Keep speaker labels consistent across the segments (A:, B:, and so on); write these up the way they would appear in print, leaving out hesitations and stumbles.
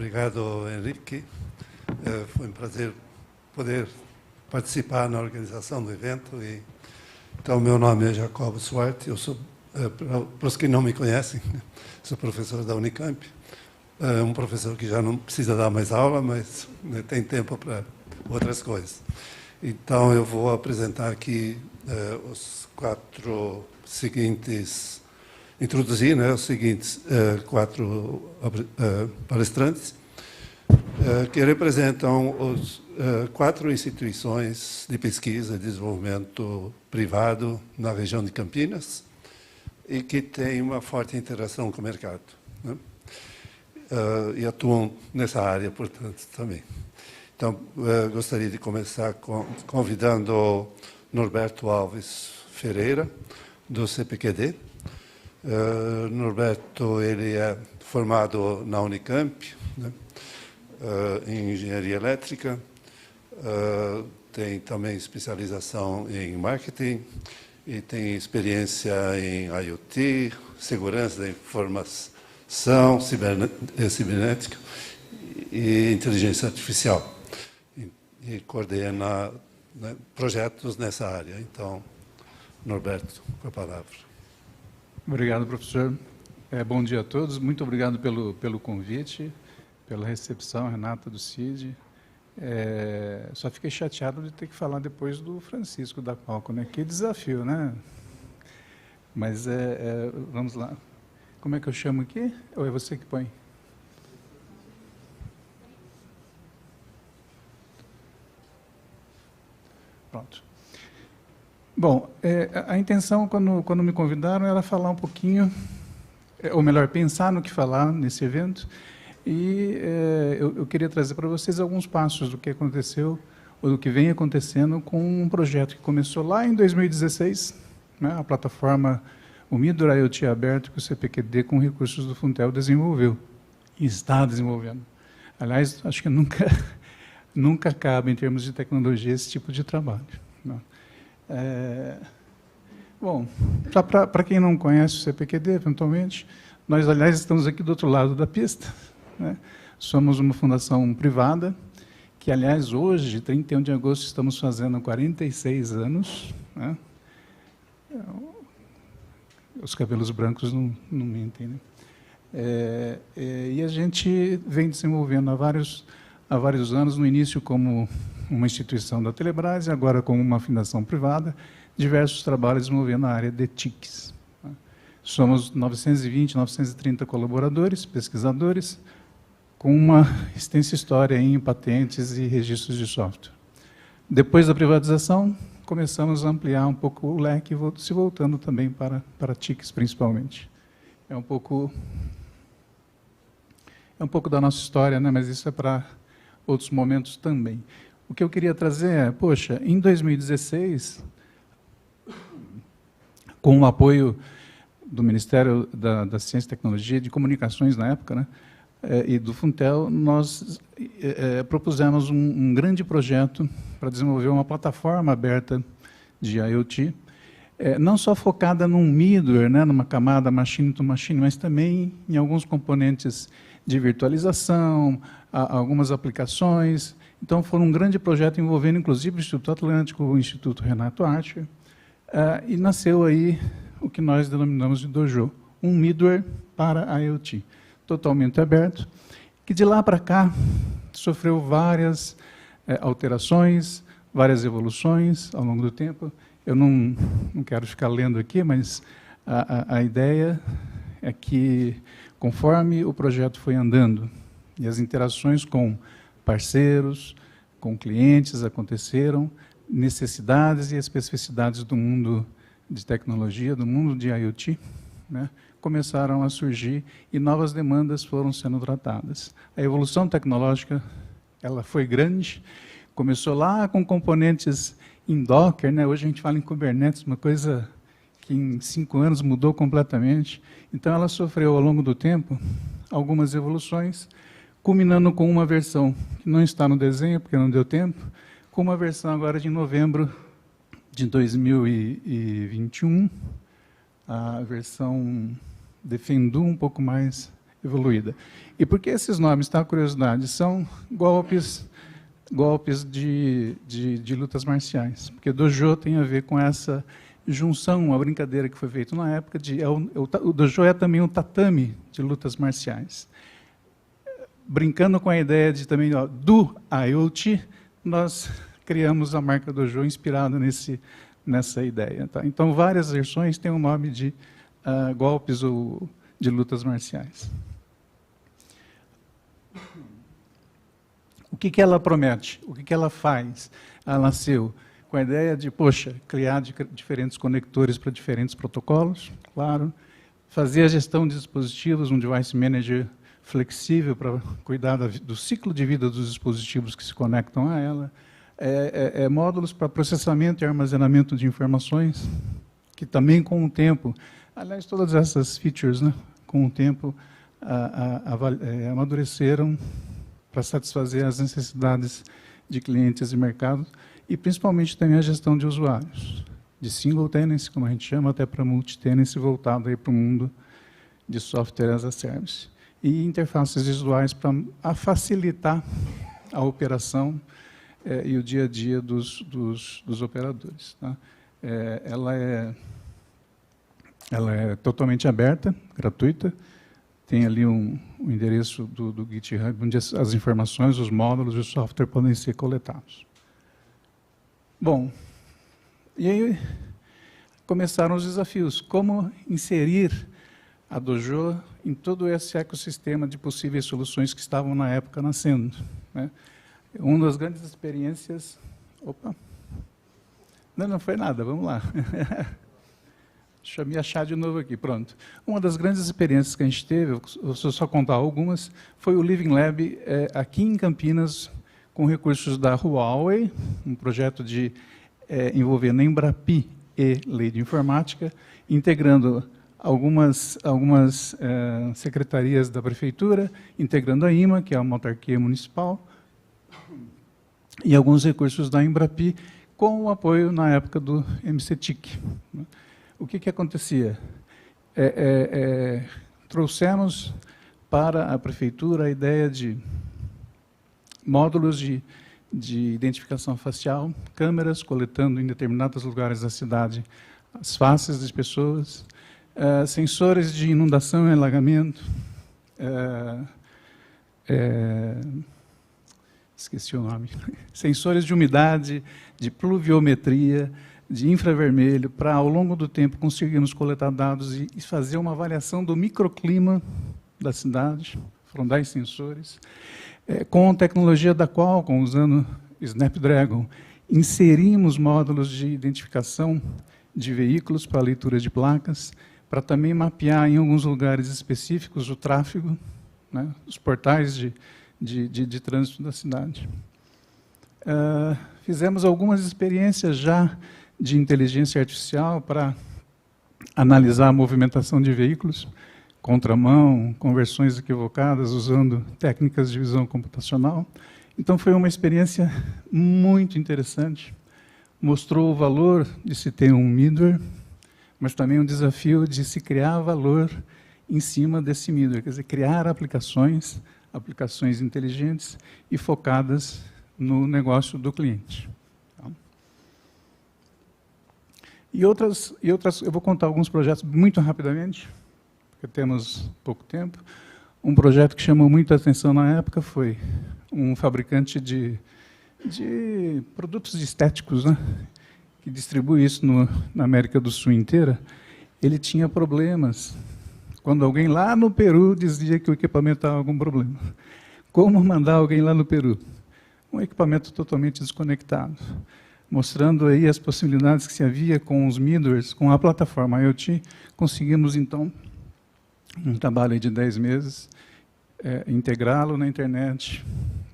A: Obrigado, Henrique. Foi um prazer poder participar na organização do evento. Então, meu nome é Jacobo Suarte, eu sou, para os que não me conhecem, sou professor da Unicamp, um professor que já não precisa dar mais aula, mas tem tempo para outras coisas. Então, eu vou apresentar aqui os quatro seguintes, introduzir os seguintes quatro palestrantes, que representam os quatro instituições de pesquisa e desenvolvimento privado na região de Campinas e que têm uma forte interação com o mercado, né? E atuam nessa área, portanto, também. Então, gostaria de começar convidando Norberto Alves Ferreira, do CPQD. Norberto, ele é formado na Unicamp, né, em engenharia elétrica, tem também especialização em marketing e tem experiência em IoT, segurança da informação, cibernética e inteligência artificial. E coordena, né, projetos nessa área. Então, Norberto, com a palavra.
B: Obrigado, professor. Bom dia a todos. Muito obrigado pelo convite, pela recepção, Renata, do CID. Só fiquei chateado de ter que falar depois do Francisco da Qualcomm, né? Que desafio, né? Mas vamos lá. Como é que eu chamo aqui? Ou é você que põe? Pronto. Bom, a intenção, quando me convidaram, era falar um pouquinho, ou melhor, pensar no que falar nesse evento, e eu queria trazer para vocês alguns passos do que aconteceu, ou do que vem acontecendo com um projeto que começou lá em 2016, né, a plataforma o Midor IoT aberto que o CPQD, com recursos do Funtel, desenvolveu, e está desenvolvendo. Aliás, acho que nunca acaba, em termos de tecnologia, esse tipo de trabalho, né? Bom, para quem não conhece o CPQD, eventualmente, nós, aliás, estamos aqui do outro lado da pista, né? Somos uma fundação privada, que, aliás, hoje, 31 de agosto, estamos fazendo 46 anos, né? Os cabelos brancos não mentem, né? E a gente vem desenvolvendo há vários anos, no início como uma instituição da Telebrás, e agora como uma fundação privada, diversos trabalhos desenvolvendo a área de TICs. Somos 920, 930 colaboradores, pesquisadores, com uma extensa história em patentes e registros de software. Depois da privatização, começamos a ampliar um pouco o leque, se voltando também para TICs, principalmente. É um pouco da nossa história, né? Mas isso é para outros momentos também. O que eu queria trazer poxa, em 2016, com o apoio do Ministério da Ciência e Tecnologia, de Comunicações na época, né, e do Funtel, nós propusemos um grande projeto para desenvolver uma plataforma aberta de IoT, não só focada num middleware, né, numa camada machine-to-machine, mas também em alguns componentes de virtualização, algumas aplicações. Então, foi um grande projeto envolvendo, inclusive, o Instituto Atlântico, o Instituto Renato Archer, e nasceu aí o que nós denominamos de Dojo, um middleware para IoT, totalmente aberto, que de lá para cá sofreu várias alterações, várias evoluções ao longo do tempo. Eu não quero ficar lendo aqui, mas a ideia é que, conforme o projeto foi andando e as interações com parceiros, com clientes aconteceram, necessidades e especificidades do mundo de tecnologia, do mundo de IoT, né, começaram a surgir e novas demandas foram sendo tratadas. A evolução tecnológica, ela foi grande, começou lá com componentes em Docker, né, hoje a gente fala em Kubernetes, uma coisa que em 5 anos mudou completamente. Então, ela sofreu, ao longo do tempo, algumas evoluções, culminando com uma versão que não está no desenho, porque não deu tempo, com uma versão agora de novembro de 2021, a versão Defendu um pouco mais evoluída. E por que esses nomes, tá? Curiosidade, são golpes de lutas marciais, porque dojo tem a ver com essa junção, uma brincadeira que foi feita na época, o dojo é também um tatame de lutas marciais. Brincando com a ideia de também do IoT, nós criamos a marca dojo inspirada nessa ideia. Tá? Então, várias versões têm o nome de golpes ou de lutas marciais. O que ela promete? O que ela faz? Ela nasceu com a ideia de, poxa, criar diferentes conectores para diferentes protocolos, claro, fazer a gestão de dispositivos, um device manager flexível para cuidar do ciclo de vida dos dispositivos que se conectam a ela, módulos para processamento e armazenamento de informações, que também, com o tempo, aliás, todas essas features, né, com o tempo, amadureceram para satisfazer as necessidades de clientes e mercado, e principalmente também a gestão de usuários, de single tenancy, como a gente chama, até para multi-tenancy, voltado para o mundo de software as a service. E interfaces visuais para facilitar a operação e o dia a dia dos operadores. Tá? Ela é totalmente aberta, gratuita, tem ali um endereço do GitHub, onde as informações, os módulos e o software podem ser coletados. Bom, e aí começaram os desafios. Como inserir a Dojo em todo esse ecossistema de possíveis soluções que estavam, na época, nascendo. Né? Uma das grandes experiências... Opa! Não foi nada, vamos lá. Deixa eu me achar de novo aqui, pronto. Uma das grandes experiências que a gente teve, vou só contar algumas, foi o Living Lab aqui em Campinas, com recursos da Huawei, um projeto envolvendo a Embrapi e Lei de Informática, integrando algumas secretarias da prefeitura, integrando a IMA, que é uma autarquia municipal, e alguns recursos da Embrapi, com o apoio, na época, do MCTIC. O que acontecia? Trouxemos para a prefeitura a ideia de módulos de identificação facial, câmeras coletando em determinados lugares da cidade as faces das pessoas, sensores de inundação e alagamento, esqueci o nome, sensores de umidade, de pluviometria, de infravermelho, para, ao longo do tempo, conseguirmos coletar dados e fazer uma avaliação do microclima da cidade, foram 10 sensores, com tecnologia da Qualcomm, usando Snapdragon, inserimos módulos de identificação de veículos para leitura de placas, para também mapear em alguns lugares específicos o tráfego, né, os portais de trânsito da cidade. Fizemos algumas experiências já de inteligência artificial para analisar a movimentação de veículos, contramão, conversões equivocadas, usando técnicas de visão computacional. Então, foi uma experiência muito interessante. Mostrou o valor de se ter um middleware, mas também um desafio de se criar valor em cima desse middleware, quer dizer, criar aplicações inteligentes e focadas no negócio do cliente. E outras, eu vou contar alguns projetos muito rapidamente, porque temos pouco tempo. Um projeto que chamou muita atenção na época foi um fabricante de produtos estéticos, né, que distribui isso na América do Sul inteira. Ele tinha problemas quando alguém lá no Peru dizia que o equipamento estava com algum problema. Como mandar alguém lá no Peru? Um equipamento totalmente desconectado, mostrando aí as possibilidades que se havia com os middlewares, com a plataforma IoT. Conseguimos, então, um trabalho de 10 meses, integrá-lo na internet,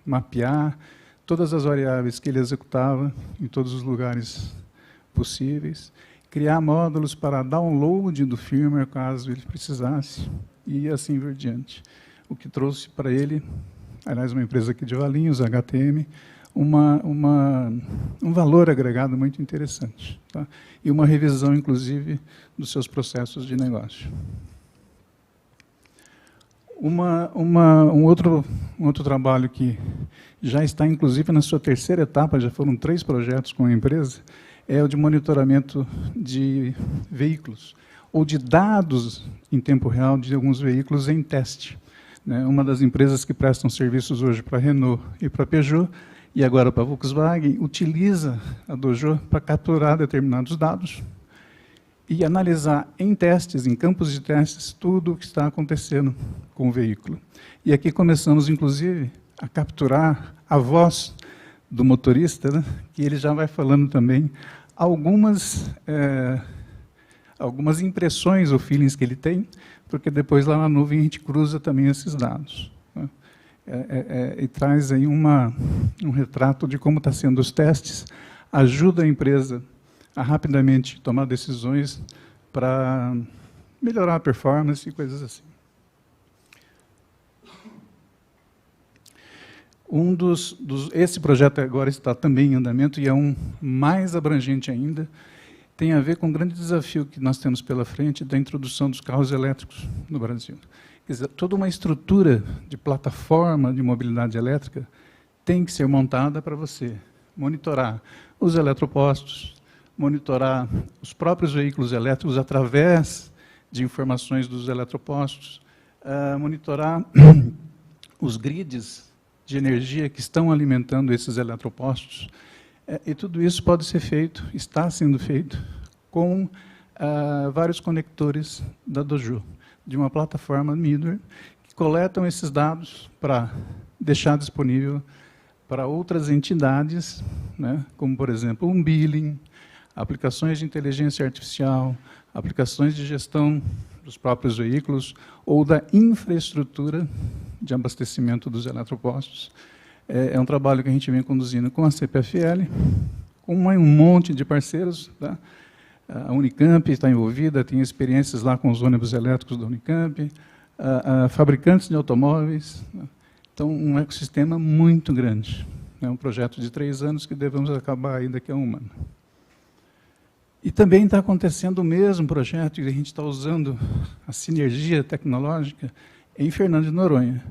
B: mapear todas as variáveis que ele executava em todos os lugares possíveis, criar módulos para download do firmware, caso ele precisasse, e assim por diante. O que trouxe para ele, aliás, uma empresa aqui de Valinhos, HTM, um valor agregado muito interessante, tá? E uma revisão, inclusive, dos seus processos de negócio. Um outro trabalho que já está, inclusive, na sua terceira etapa, já foram 3 projetos com a empresa, é o de monitoramento de veículos, ou de dados em tempo real de alguns veículos em teste. Uma das empresas que prestam serviços hoje para a Renault e para a Peugeot, e agora para a Volkswagen, utiliza a Dojo para capturar determinados dados e analisar em testes, em campos de testes, tudo o que está acontecendo com o veículo. E aqui começamos, inclusive, a capturar a voz do motorista, né, que ele já vai falando também algumas impressões ou feelings que ele tem, porque depois lá na nuvem a gente cruza também esses dados. Né, e traz aí um retrato de como está sendo os testes, ajuda a empresa a rapidamente tomar decisões para melhorar a performance e coisas assim. Esse projeto agora está também em andamento e é um mais abrangente ainda, tem a ver com um grande desafio que nós temos pela frente da introdução dos carros elétricos no Brasil. Quer dizer, toda uma estrutura de plataforma de mobilidade elétrica tem que ser montada para você monitorar os eletropostos, monitorar os próprios veículos elétricos através de informações dos eletropostos, monitorar os grids de energia que estão alimentando esses eletropostos. E tudo isso pode ser feito, está sendo feito, com vários conectores da Dojo, de uma plataforma middleware, que coletam esses dados para deixar disponível para outras entidades, né, como, por exemplo, um billing, aplicações de inteligência artificial, aplicações de gestão dos próprios veículos ou da infraestrutura de abastecimento dos eletropostos. É um trabalho que a gente vem conduzindo com a CPFL, com um monte de parceiros. Tá? A Unicamp está envolvida, tem experiências lá com os ônibus elétricos da Unicamp, fabricantes de automóveis. Então, um ecossistema muito grande. É um projeto de 3 anos que devemos acabar aí daqui a 1 ano. E também está acontecendo o mesmo projeto, e a gente está usando a sinergia tecnológica em Fernando de Noronha.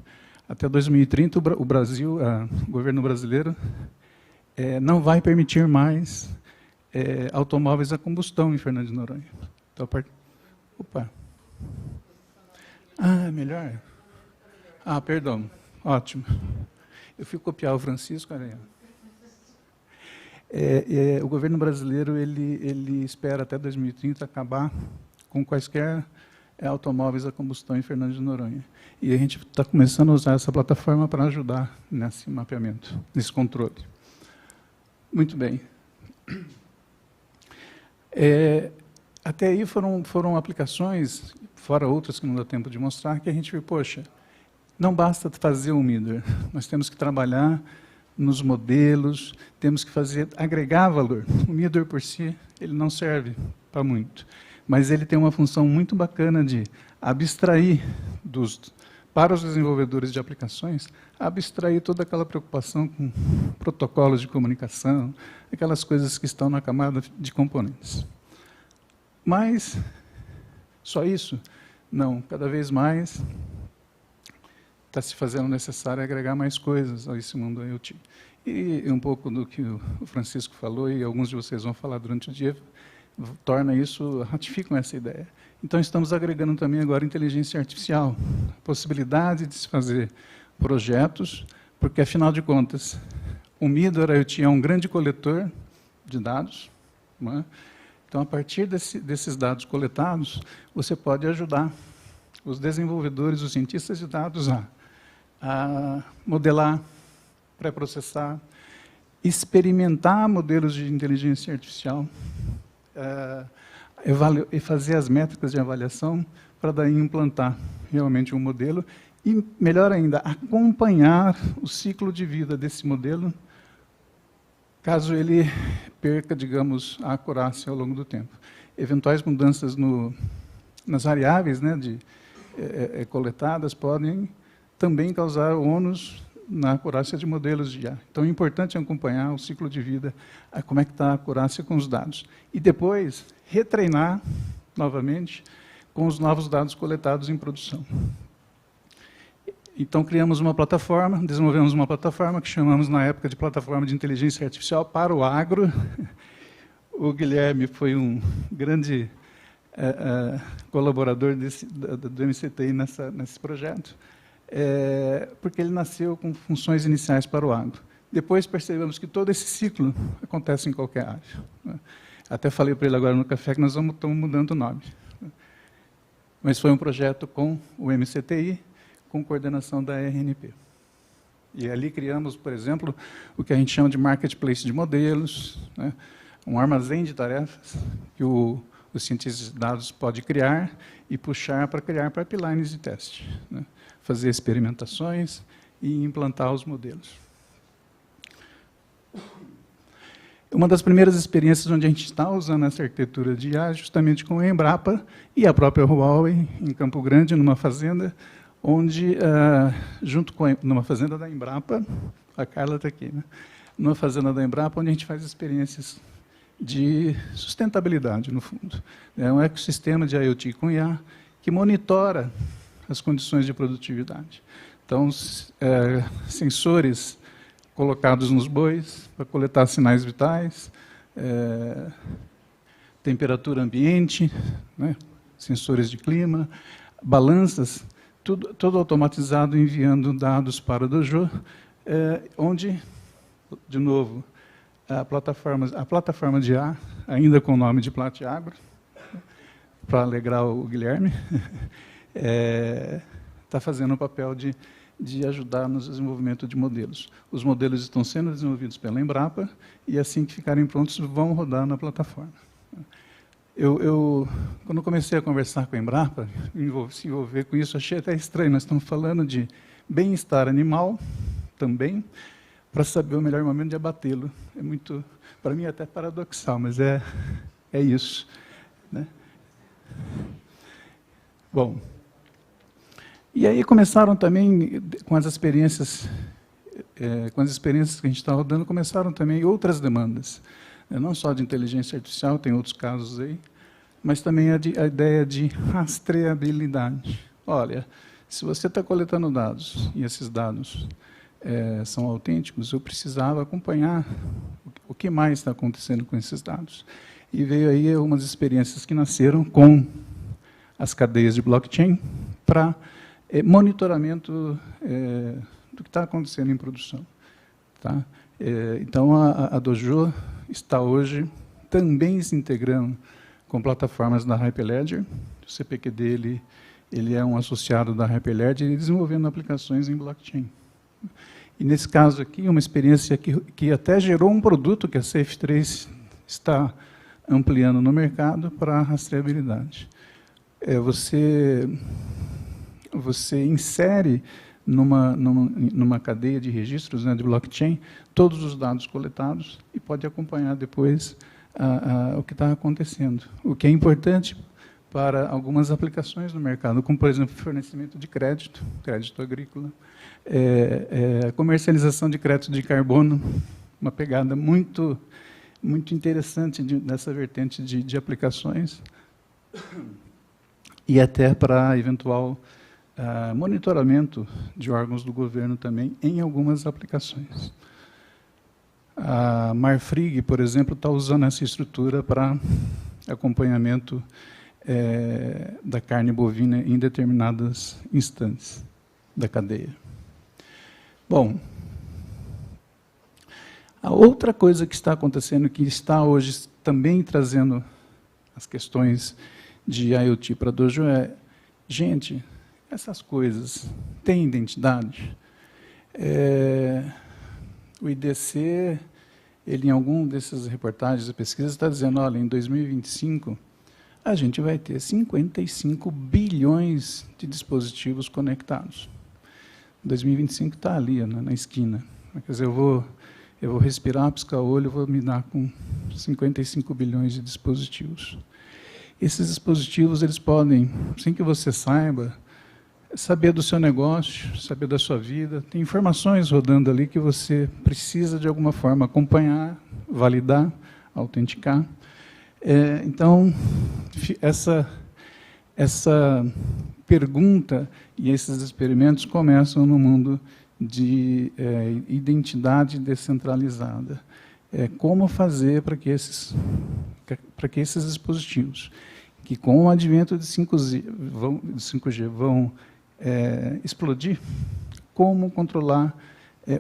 B: Até 2030, o governo brasileiro não vai permitir mais automóveis a combustão em Fernando de Noronha. Então, opa! Melhor? Perdão. Ótimo. Eu fui copiar o Francisco. O governo brasileiro ele espera até 2030 acabar com quaisquer automóveis a combustão em Fernando de Noronha. E a gente está começando a usar essa plataforma para ajudar nesse mapeamento, nesse controle. Muito bem. Até aí foram aplicações, fora outras que não dá tempo de mostrar, que a gente viu, poxa, não basta fazer o middleware, nós temos que trabalhar nos modelos, temos que agregar valor. O middleware por si, ele não serve para muito, mas ele tem uma função muito bacana de abstrair para os desenvolvedores de aplicações, abstrair toda aquela preocupação com protocolos de comunicação, aquelas coisas que estão na camada de componentes. Mas, só isso? Não, cada vez mais está se fazendo necessário agregar mais coisas a esse mundo IoT. E um pouco do que o Francisco falou, e alguns de vocês vão falar durante o dia, ratificam essa ideia. Então, estamos agregando também agora inteligência artificial, a possibilidade de se fazer projetos, porque, afinal de contas, o middleware IoT é um grande coletor de dados, não é? Então, a partir desses dados coletados, você pode ajudar os desenvolvedores, os cientistas de dados a modelar, pré-processar, experimentar modelos de inteligência artificial, e fazer as métricas de avaliação para daí implantar realmente um modelo e, melhor ainda, acompanhar o ciclo de vida desse modelo, caso ele perca, digamos, a acurácia ao longo do tempo. Eventuais mudanças nas variáveis, né, coletadas podem também causar ônus na acurácia de modelos de IA. Então, é importante acompanhar o ciclo de vida, como é que está a acurácia com os dados. E depois, retreinar novamente com os novos dados coletados em produção. Então, criamos uma plataforma, desenvolvemos uma plataforma que chamamos, na época, de Plataforma de Inteligência Artificial para o Agro. O Guilherme foi um grande colaborador do MCTI nesse projeto, porque ele nasceu com funções iniciais para o agro. Depois percebemos que todo esse ciclo acontece em qualquer área. Até falei para ele agora no café que nós estamos mudando o nome. Mas foi um projeto com o MCTI, com coordenação da RNP. E ali criamos, por exemplo, o que a gente chama de marketplace de modelos, né? Um armazém de tarefas que o cientista de dados pode criar e puxar para criar pipelines de teste, né? Fazer experimentações e implantar os modelos. Uma das primeiras experiências onde a gente está usando essa arquitetura de IA justamente com a Embrapa e a própria Huawei, em Campo Grande, numa fazenda, onde, numa fazenda da Embrapa, a Carla está aqui, né? Numa fazenda da Embrapa, onde a gente faz experiências de sustentabilidade, no fundo. É um ecossistema de IoT com IA que monitora as condições de produtividade. Então, sensores colocados nos bois para coletar sinais vitais, temperatura ambiente, né, sensores de clima, balanças, tudo automatizado, enviando dados para o Dojo, onde, de novo, a plataforma de IA, ainda com o nome de Platiagro, para alegrar o Guilherme, está fazendo o papel de ajudar no desenvolvimento de modelos. Os modelos estão sendo desenvolvidos pela Embrapa e, assim que ficarem prontos, vão rodar na plataforma. Quando comecei a conversar com a Embrapa, se envolver com isso, achei até estranho. Nós estamos falando de bem-estar animal também, para saber o melhor momento de abatê-lo. É muito, para mim, até paradoxal, mas é isso, né? Bom, e aí começaram também, com as experiências que a gente está rodando, começaram também outras demandas, né? Não só de inteligência artificial, tem outros casos aí, mas também a ideia de rastreabilidade. Olha, se você está coletando dados, e esses dados são autênticos, eu precisava acompanhar o que mais está acontecendo com esses dados. E veio aí umas experiências que nasceram com as cadeias de blockchain para monitoramento do que está acontecendo em produção. Tá? Então, a Dojo está hoje também se integrando com plataformas da Hyperledger. O CPQD ele é um associado da Hyperledger e desenvolvendo aplicações em blockchain. E, nesse caso aqui, uma experiência que até gerou um produto que a Safe3 está ampliando no mercado para a rastreabilidade. Você insere numa cadeia de registros, né, de blockchain, todos os dados coletados e pode acompanhar depois o que está acontecendo. O que é importante para algumas aplicações no mercado, como, por exemplo, fornecimento de crédito agrícola, comercialização de crédito de carbono, uma pegada muito interessante nessa vertente de aplicações, e até para eventual monitoramento de órgãos do governo também, em algumas aplicações. A Marfrig, por exemplo, está usando essa estrutura para acompanhamento da carne bovina em determinadas instantes da cadeia. Bom, a outra coisa que está acontecendo, que está hoje também trazendo as questões de IoT para Dojo gente, essas coisas têm identidade? O IDC, ele, em algum dessas reportagens e pesquisas, está dizendo, olha, em 2025, a gente vai ter 55 bilhões de dispositivos conectados. 2025 está ali, né, na esquina. Quer dizer, eu vou respirar, piscar o olho, vou me dar com 55 bilhões de dispositivos. Esses dispositivos, eles podem, sem que você saiba, saber do seu negócio, saber da sua vida. Tem informações rodando ali que você precisa, de alguma forma, acompanhar, validar, autenticar. Então, essa pergunta e esses experimentos começam no mundo de identidade descentralizada. Como fazer para que esses dispositivos, que com o advento de 5G vão explodir, como controlar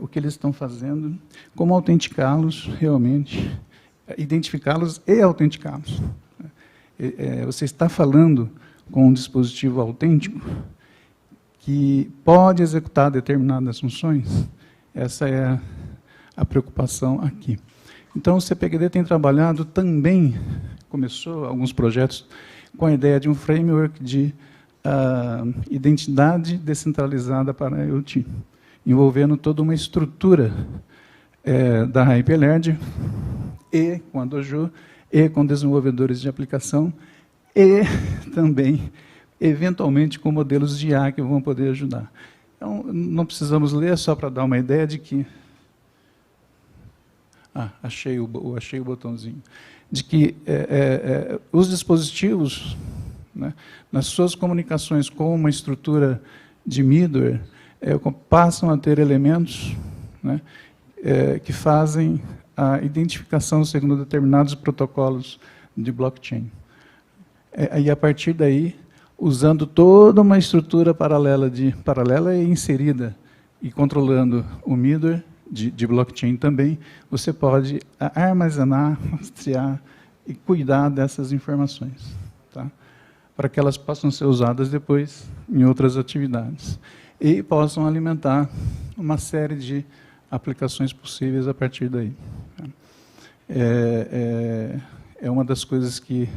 B: o que eles estão fazendo, como autenticá-los realmente, identificá-los e autenticá-los. Você está falando com um dispositivo autêntico que pode executar determinadas funções? Essa é a preocupação aqui. Então, o CPQD tem trabalhado também, começou alguns projetos com a ideia de um framework de identidade descentralizada para a IoT, envolvendo toda uma estrutura da Hyperledger, e com a Dojo, e com desenvolvedores de aplicação, e também, eventualmente, com modelos de IA que vão poder ajudar. Então, não precisamos ler, só para dar uma ideia de que... achei o botãozinho. De que os dispositivos, né, nas suas comunicações com uma estrutura de middleware, passam a ter elementos, né, que fazem a identificação segundo determinados protocolos de blockchain. E, a partir daí, usando toda uma estrutura paralela e inserida e controlando o middleware de blockchain também, você pode armazenar, rastrear e cuidar dessas informações, tá? Para que elas possam ser usadas depois em outras atividades. E possam alimentar uma série de aplicações possíveis a partir daí. É uma das coisas que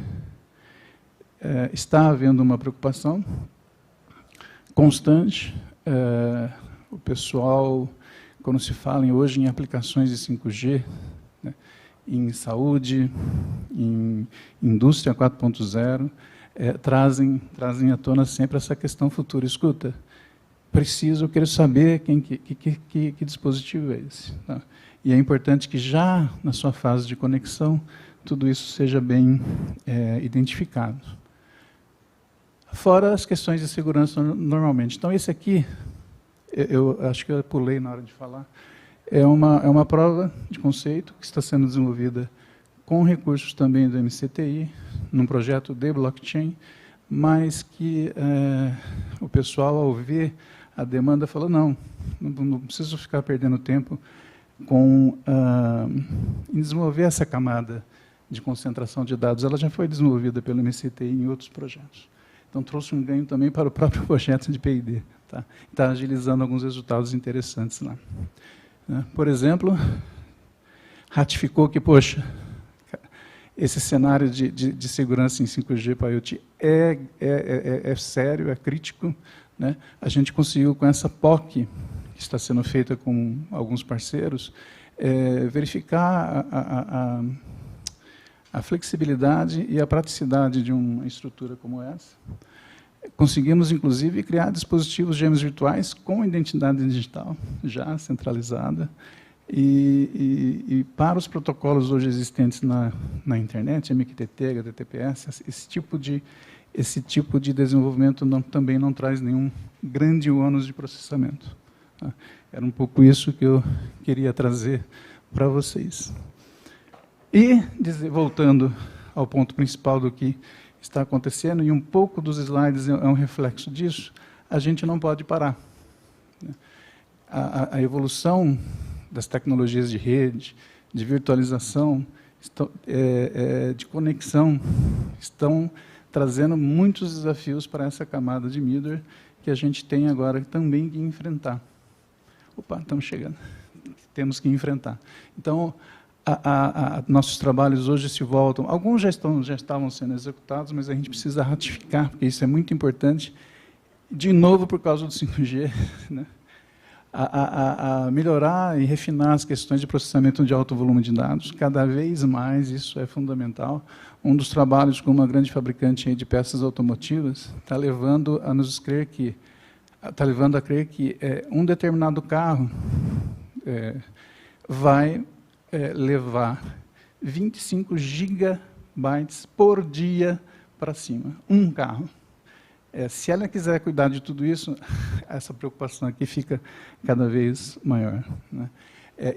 B: está havendo uma preocupação constante. O pessoal, quando se fala hoje em aplicações de 5G, né, em saúde, em indústria 4.0, trazem à tona sempre essa questão futura. Escuta, eu quero saber que dispositivo é esse. Tá? E é importante que já na sua fase de conexão, tudo isso seja bem identificado. Fora as questões de segurança normalmente. Então, esse aqui, eu acho que eu pulei na hora de falar, é uma prova de conceito que está sendo desenvolvida com recursos também do MCTI, num projeto de blockchain, mas que o pessoal, ao ver a demanda, falou, não preciso ficar perdendo tempo em desenvolver essa camada de concentração de dados. Ela já foi desenvolvida pelo MCTI em outros projetos. Então, trouxe um ganho também para o próprio projeto de P&D. Tá? Está agilizando alguns resultados interessantes lá. Por exemplo, ratificou que, poxa, esse cenário de segurança em 5G para IoT é sério, é crítico. Né? A gente conseguiu, com essa POC, que está sendo feita com alguns parceiros, verificar a flexibilidade e a praticidade de uma estrutura como essa. Conseguimos, inclusive, criar dispositivos gêmeos virtuais com identidade digital, já centralizada, e para os protocolos hoje existentes na internet, MQTT, HTTPS, esse tipo de desenvolvimento também não traz nenhum grande ônus de processamento. Tá? Era um pouco isso que eu queria trazer para vocês. E, voltando ao ponto principal do que está acontecendo, e um pouco dos slides é um reflexo disso, a gente não pode parar. A evolução das tecnologias de rede, de virtualização, de conexão, estão trazendo muitos desafios para essa camada de middleware que a gente tem agora também que enfrentar. Opa, estamos chegando. Temos que enfrentar. Então, nossos trabalhos hoje se voltam, alguns já estavam sendo executados, mas a gente precisa ratificar, porque isso é muito importante, de novo por causa do 5G, né? A melhorar e refinar as questões de processamento de alto volume de dados, cada vez mais isso é fundamental. Um dos trabalhos com uma grande fabricante de peças automotivas está levando a crer que um determinado carro vai levar 25 gigabytes por dia para cima. Um carro. Se ela quiser cuidar de tudo isso, essa preocupação aqui fica cada vez maior, né?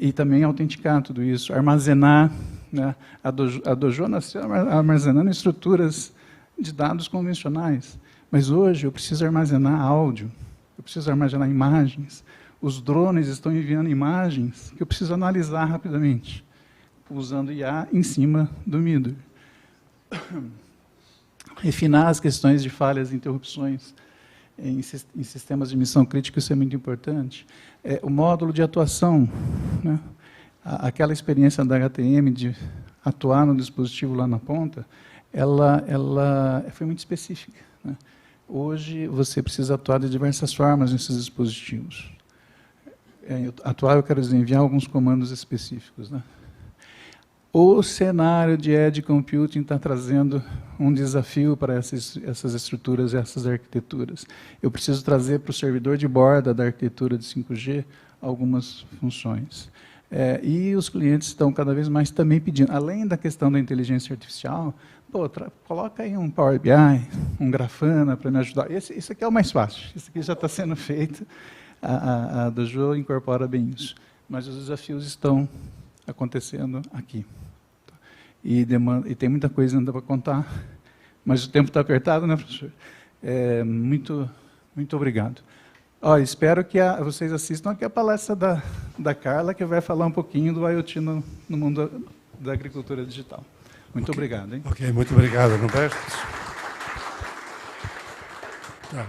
B: E também autenticar tudo isso, armazenar, né? A Dojo nasceu armazenando estruturas de dados convencionais, mas hoje eu preciso armazenar áudio, eu preciso armazenar imagens, os drones estão enviando imagens que eu preciso analisar rapidamente, usando IA em cima do Middle. Refinar as questões de falhas e interrupções em sistemas de missão crítica, isso é muito importante. O módulo de atuação, né? Aquela experiência da HTM de atuar no dispositivo lá na ponta, ela foi muito específica, né? Hoje, você precisa atuar de diversas formas nesses dispositivos. Atuar, eu quero dizer, enviar alguns comandos específicos, né? O cenário de edge computing está trazendo um desafio para essas estruturas e essas arquiteturas. Eu preciso trazer para o servidor de borda da arquitetura de 5G algumas funções. E os clientes estão cada vez mais também pedindo, além da questão da inteligência artificial, coloca aí um Power BI, um Grafana para me ajudar. Isso aqui é o mais fácil, isso aqui já está sendo feito, a Dojo incorpora bem isso. Mas os desafios estão acontecendo aqui. E tem muita coisa ainda para contar, mas o tempo está apertado, né, professor? Muito obrigado. Espero que vocês assistam aqui a palestra da Carla, que vai falar um pouquinho do IoT no mundo da agricultura digital. Muito obrigado. Hein?
A: Ok, muito obrigado, Roberto. Tá.